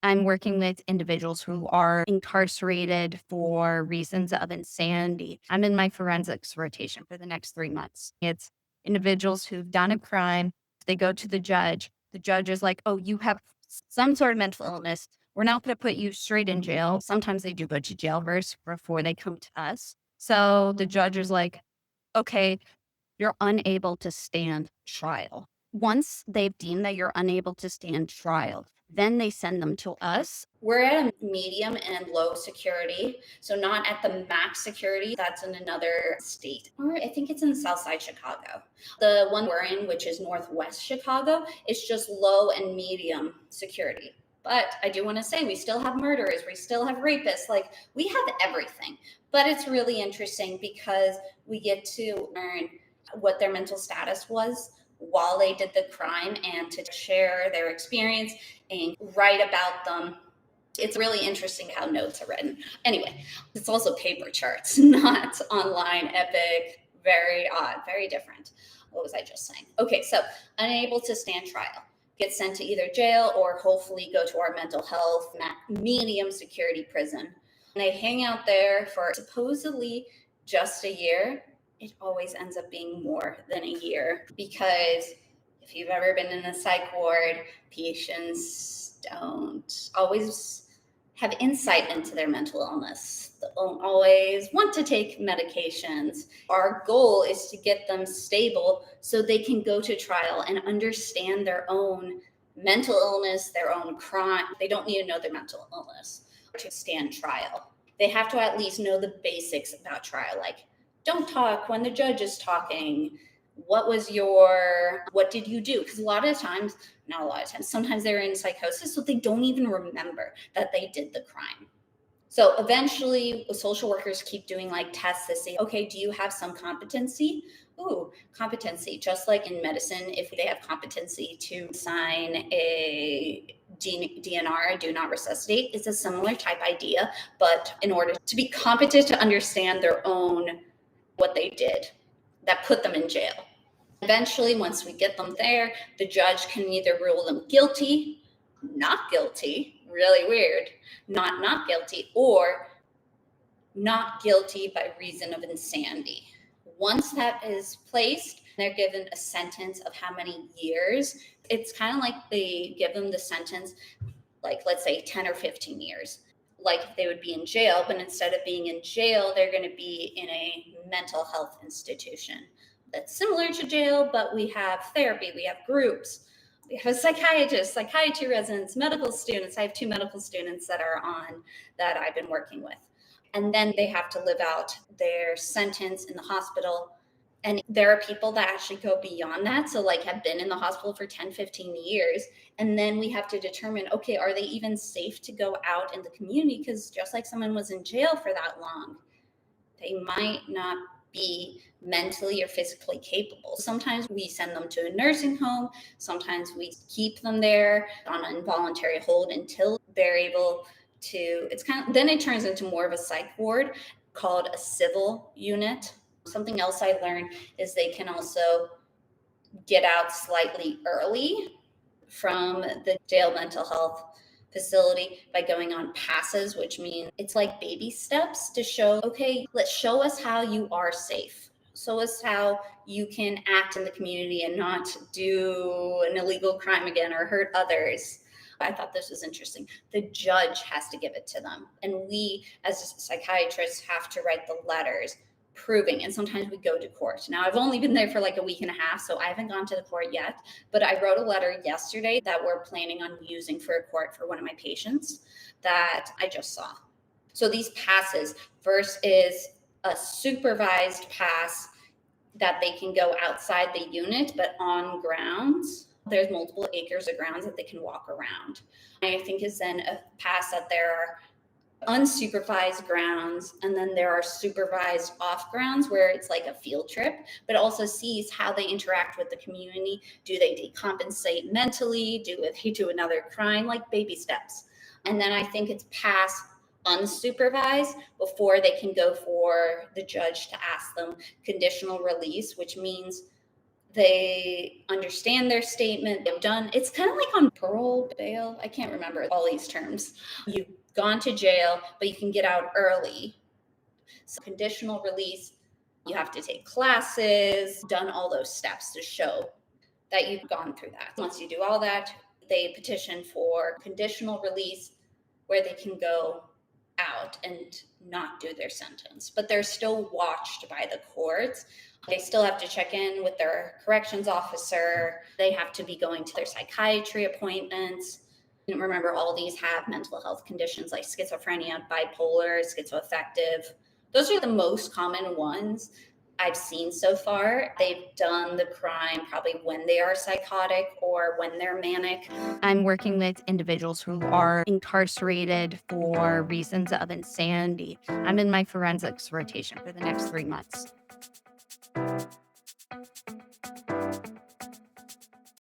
I'm working with individuals who are incarcerated for reasons of insanity. I'm in my forensics rotation for the next 3 months. It's individuals who've done a crime. They go to the judge. The judge is like, oh, you have some sort of mental illness. We're not going to put you straight in jail. Sometimes they do go to jail first before they come to us. So the judge is like, okay, you're unable to stand trial. Once they've deemed that you're unable to stand trial, then they send them to us. We're at a medium and low security, so not at the max security. That's in another state, or I think it's in Southside Chicago. The one we're in, which is Northwest Chicago, is just low and medium security. But I do want to say we still have murderers, we still have rapists, like we have everything. But it's really interesting because we get to learn what their mental status was while they did the crime and to share their experience and write about them. It's really interesting how notes are written. Anyway, it's also paper charts, not online, epic, very odd, very different. What was I just saying? Okay, so unable to stand trial, get sent to either jail or hopefully go to our mental health medium security prison. And they hang out there for supposedly just a year. It always ends up being more than a year because if you've ever been in a psych ward, patients don't always have insight into their mental illness. They don't always want to take medications. Our goal is to get them stable so they can go to trial and understand their own mental illness, their own crime. They don't need to know their mental illness to stand trial. They have to at least know the basics about trial, like don't talk when the judge is talking. What did you do? Because not a lot of times, sometimes they're in psychosis, so they don't even remember that they did the crime. So eventually, social workers keep doing like tests to say, okay, do you have some competency? Ooh, competency. Just like in medicine, if they have competency to sign a DNR, do not resuscitate, it's a similar type idea. But in order to be competent to understand their own, what they did that put them in jail. Eventually, once we get them there, the judge can either rule them guilty, not guilty, really weird, not guilty, or not guilty by reason of insanity. Once that is placed, they're given a sentence of how many years. It's kind of like they give them the sentence, like let's say 10 or 15 years, like if they would be in jail, but instead of being in jail, they're going to be in a mental health institution that's similar to jail, but we have therapy, we have groups, we have a psychiatrist, psychiatry residents, medical students. I have 2 medical students that are on that I've been working with. And then they have to live out their sentence in the hospital. And there are people that actually go beyond that. So like have been in the hospital for 10, 15 years. And then we have to determine, okay, are they even safe to go out in the community? Because just like someone was in jail for that long, they might not be mentally or physically capable. Sometimes we send them to a nursing home. Sometimes we keep them there on involuntary hold until they're able to, then it turns into more of a psych ward called a civil unit. Something else I learned is they can also get out slightly early from the jail mental health facility by going on passes, which means it's like baby steps to show, okay, let's show us how you are safe. Show us how you can act in the community and not do an illegal crime again or hurt others. I thought this was interesting. The judge has to give it to them. And we, as psychiatrists, have to write the letters proving, and sometimes we go to court. Now, I've only been there for like a week and a half, so I haven't gone to the court yet, but I wrote a letter yesterday that we're planning on using for a court for one of my patients that I just saw. So these passes, first is a supervised pass that they can go outside the unit, but on grounds. There's multiple acres of grounds that they can walk around. I think is then a pass that there are unsupervised grounds, and then there are supervised off grounds where it's like a field trip, but also sees how they interact with the community. Do they decompensate mentally? Do they do another crime? Like baby steps. And then I think it's pass unsupervised before they can go for the judge to ask them conditional release, which means They understand their statement. They've done it's kind of like on parole, bail. I can't remember all these terms. You've gone to jail, but you can get out early. So conditional release, you have to take classes, done all those steps to show that you've gone through that. Once you do all that, they petition for conditional release where they can go out and not do their sentence, but they're still watched by the courts. They still have to check in with their corrections officer. They have to be going to their psychiatry appointments. And remember, all these have mental health conditions like schizophrenia, bipolar, schizoaffective. Those are the most common ones I've seen so far. They've done the crime probably when they are psychotic or when they're manic. I'm working with individuals who are incarcerated for reasons of insanity. I'm in my forensics rotation for the next 3 months.